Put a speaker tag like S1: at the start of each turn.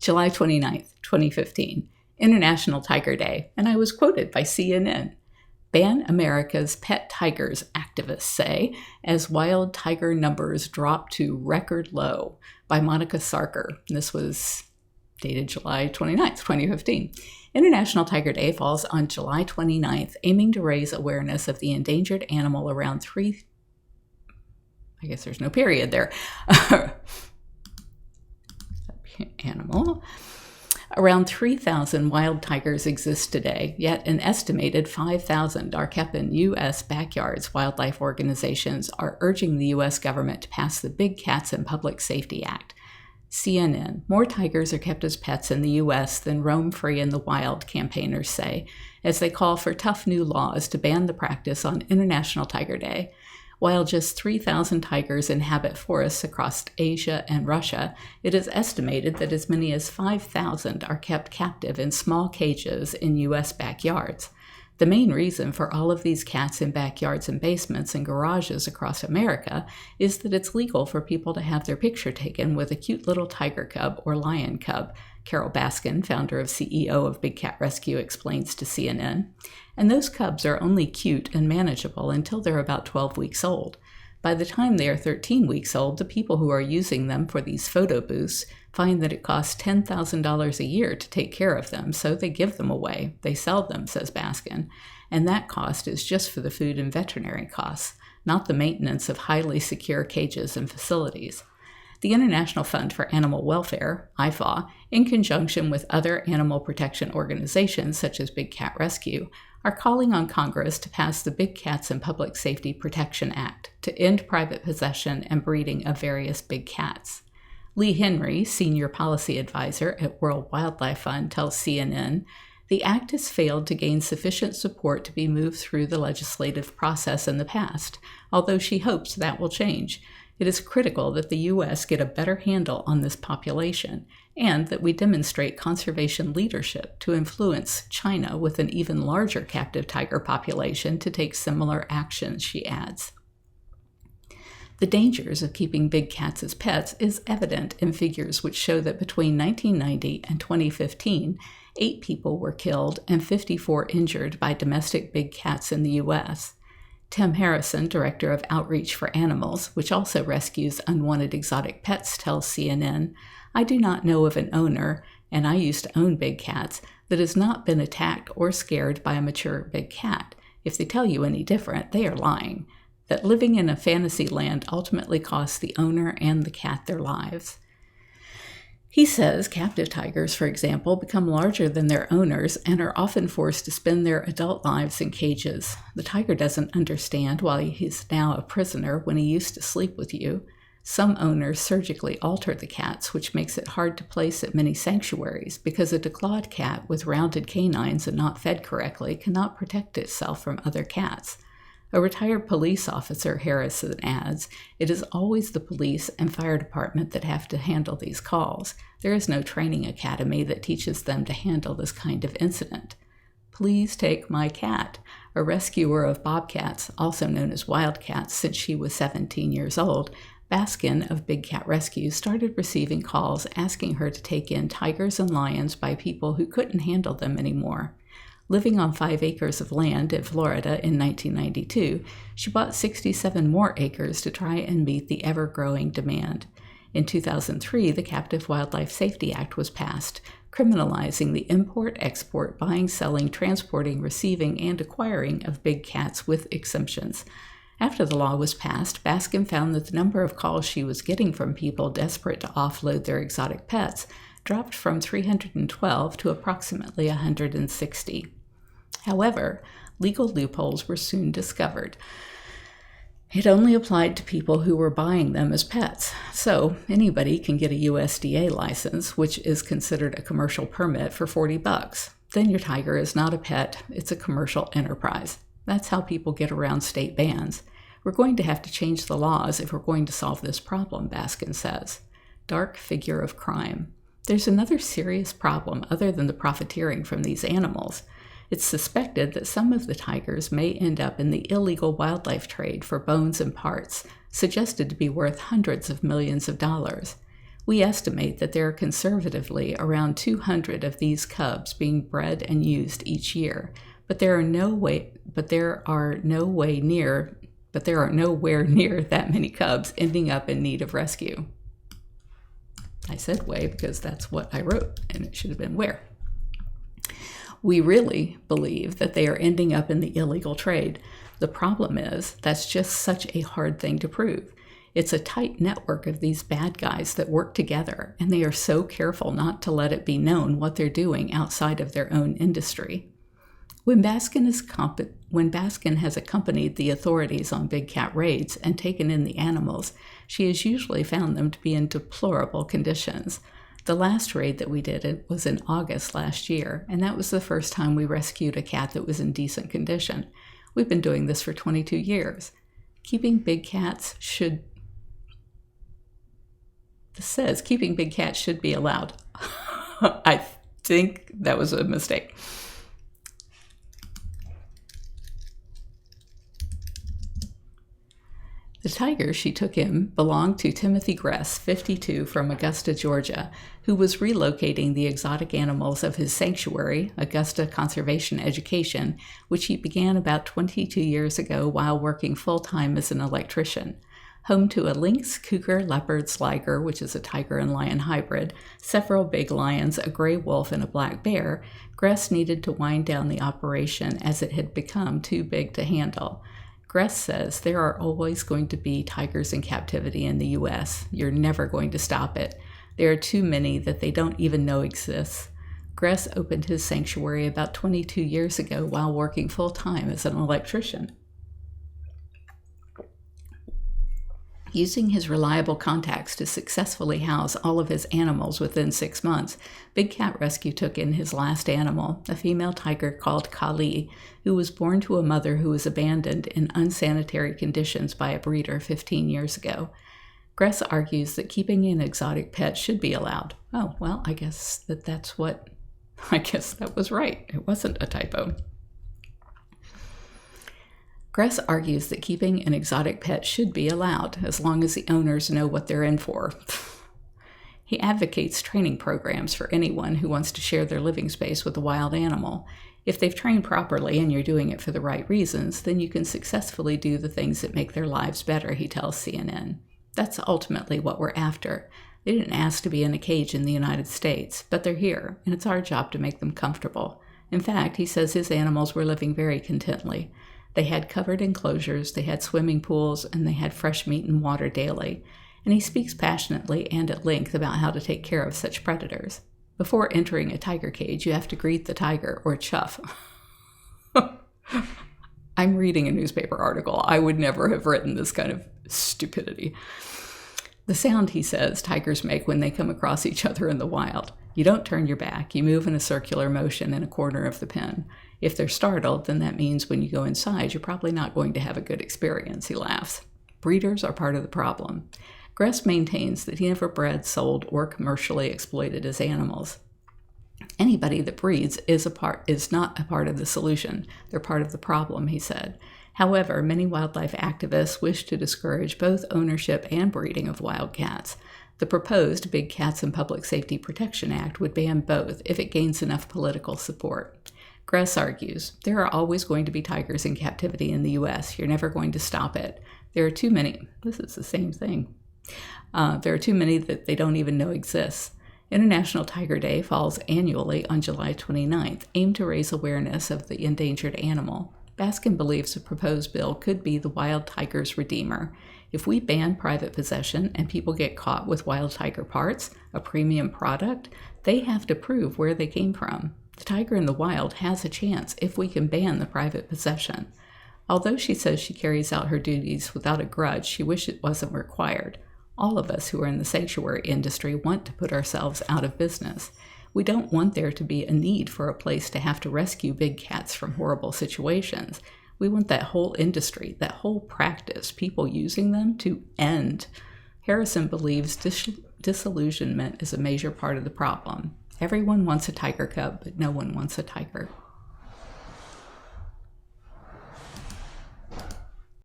S1: July 29th, 2015, International Tiger Day, and I was quoted by CNN. Ban America's Pet Tigers, activists say, as wild tiger numbers drop to record low, by Monica Sarkar. This was dated July 29th, 2015. International Tiger Day falls on July 29th, aiming to raise awareness of the endangered animal around I guess there's no period there. Animal. Around 3,000 wild tigers exist today, yet an estimated 5,000 are kept in U.S. backyards. Wildlife organizations are urging the U.S. government to pass the Big Cats and Public Safety Act. CNN. More tigers are kept as pets in the U.S. than roam free in the wild, campaigners say, as they call for tough new laws to ban the practice on International Tiger Day. While just 3,000 tigers inhabit forests across Asia and Russia, it is estimated that as many as 5,000 are kept captive in small cages in U.S. backyards. The main reason for all of these cats in backyards and basements and garages across America is that it's legal for people to have their picture taken with a cute little tiger cub or lion cub, Carole Baskin, founder and CEO of Big Cat Rescue, explains to CNN. And those cubs are only cute and manageable until they're about 12 weeks old. By the time they are 13 weeks old, the people who are using them for these photo booths find that it costs $10,000 a year to take care of them, so they give them away. They sell them, says Baskin, and that cost is just for the food and veterinary costs, not the maintenance of highly secure cages and facilities. The International Fund for Animal Welfare, IFAW, in conjunction with other animal protection organizations such as Big Cat Rescue, are calling on Congress to pass the Big Cats and Public Safety Protection Act to end private possession and breeding of various big cats. Lee Henry, senior policy advisor at World Wildlife Fund, tells CNN, the act has failed to gain sufficient support to be moved through the legislative process in the past, although she hopes that will change. It is critical that the U.S. get a better handle on this population and that we demonstrate conservation leadership to influence China with an even larger captive tiger population to take similar actions, she adds. The dangers of keeping big cats as pets is evident in figures which show that between 1990 and 2015, 8 people were killed and 54 injured by domestic big cats in the U.S. Tim Harrison, director of Outreach for Animals, which also rescues unwanted exotic pets, tells CNN, I do not know of an owner, and I used to own big cats, that has not been attacked or scared by a mature big cat. If they tell you any different, they are lying. That living in a fantasy land ultimately costs the owner and the cat their lives. He says captive tigers, for example, become larger than their owners and are often forced to spend their adult lives in cages. The tiger doesn't understand why he's now a prisoner when he used to sleep with you. Some owners surgically alter the cats, which makes it hard to place at many sanctuaries because a declawed cat with rounded canines and not fed correctly cannot protect itself from other cats. A retired police officer, Harrison adds, it is always the police and fire department that have to handle these calls. There is no training academy that teaches them to handle this kind of incident. Please take my cat. A rescuer of bobcats, also known as wildcats, since she was 17 years old, Baskin of Big Cat Rescue started receiving calls asking her to take in tigers and lions by people who couldn't handle them anymore. Living on 5 acres of land in Florida in 1992, she bought 67 more acres to try and meet the ever-growing demand. In 2003, the Captive Wildlife Safety Act was passed, criminalizing the import, export, buying, selling, transporting, receiving, and acquiring of big cats with exemptions. After the law was passed, Baskin found that the number of calls she was getting from people desperate to offload their exotic pets dropped from 312 to approximately 160. However, legal loopholes were soon discovered. It only applied to people who were buying them as pets, so anybody can get a USDA license, which is considered a commercial permit, for $40. Then your tiger is not a pet, it's a commercial enterprise. That's how people get around state bans. We're going to have to change the laws if we're going to solve this problem, Baskin says. Dark figure of crime. There's another serious problem other than the profiteering from these animals. It's suspected that some of the tigers may end up in the illegal wildlife trade for bones and parts, suggested to be worth hundreds of millions of dollars. We estimate that there are conservatively around 200 of these cubs being bred and used each year, but there are nowhere near that many cubs ending up in need of rescue. I said way because that's what I wrote, and it should have been where. We really believe that they are ending up in the illegal trade. The problem is that's just such a hard thing to prove. It's a tight network of these bad guys that work together, and they are so careful not to let it be known what they're doing outside of their own industry. When Baskin has accompanied the authorities on big cat raids and taken in the animals, she has usually found them to be in deplorable conditions. The last raid that we did was in August last year, and that was the first time we rescued a cat that was in decent condition. We've been doing this for 22 years. Keeping big cats should be allowed. I think that was a mistake. The tiger she took in belonged to Timothy Gress, 52, from Augusta, Georgia, who was relocating the exotic animals of his sanctuary, Augusta Conservation Education, which he began about 22 years ago while working full-time as an electrician. Home to a lynx, cougar, leopard, sliger, which is a tiger and lion hybrid, several big lions, a gray wolf, and a black bear, Gress needed to wind down the operation as it had become too big to handle. Gress says there are always going to be tigers in captivity in the U.S. You're never going to stop it. There are too many that they don't even know exist. Gress opened his sanctuary about 22 years ago while working full-time as an electrician. Using his reliable contacts to successfully house all of his animals within 6 months, Big Cat Rescue took in his last animal, a female tiger called Kali, who was born to a mother who was abandoned in unsanitary conditions by a breeder 15 years ago. Gress argues that keeping an exotic pet should be allowed. Oh, well, I guess that was right. It wasn't a typo. Gress argues that keeping an exotic pet should be allowed, as long as the owners know what they're in for. He advocates training programs for anyone who wants to share their living space with a wild animal. If they've trained properly and you're doing it for the right reasons, then you can successfully do the things that make their lives better, he tells CNN. That's ultimately what we're after. They didn't ask to be in a cage in the United States, but they're here, and it's our job to make them comfortable. In fact, he says his animals were living very contently. They had covered enclosures, they had swimming pools, and they had fresh meat and water daily. And he speaks passionately and at length about how to take care of such predators. Before entering a tiger cage, you have to greet the tiger, or chuff. I'm reading a newspaper article. I would never have written this kind of stupidity. The sound, he says, tigers make when they come across each other in the wild. You don't turn your back. You move in a circular motion in a corner of the pen. If they're startled, then that means when you go inside, you're probably not going to have a good experience, he laughs. Breeders are part of the problem. Gress maintains that he never bred, sold, or commercially exploited his animals. Anybody that breeds is not a part of the solution. They're part of the problem, he said. However, many wildlife activists wish to discourage both ownership and breeding of wild cats. The proposed Big Cats and Public Safety Protection Act would ban both if it gains enough political support. Gress argues, there are always going to be tigers in captivity in the U.S. You're never going to stop it. There are too many. This is the same thing. There are too many that they don't even know exist. International Tiger Day falls annually on July 29th, aimed to raise awareness of the endangered animal. Baskin believes the proposed bill could be the wild tiger's redeemer. If we ban private possession and people get caught with wild tiger parts, a premium product, they have to prove where they came from. The tiger in the wild has a chance if we can ban the private possession. Although she says she carries out her duties without a grudge, she wishes it wasn't required. All of us who are in the sanctuary industry want to put ourselves out of business. We don't want there to be a need for a place to have to rescue big cats from horrible situations. We want that whole industry, that whole practice, people using them, to end. Harrison believes disillusionment is a major part of the problem. Everyone wants a tiger cub, but no one wants a tiger.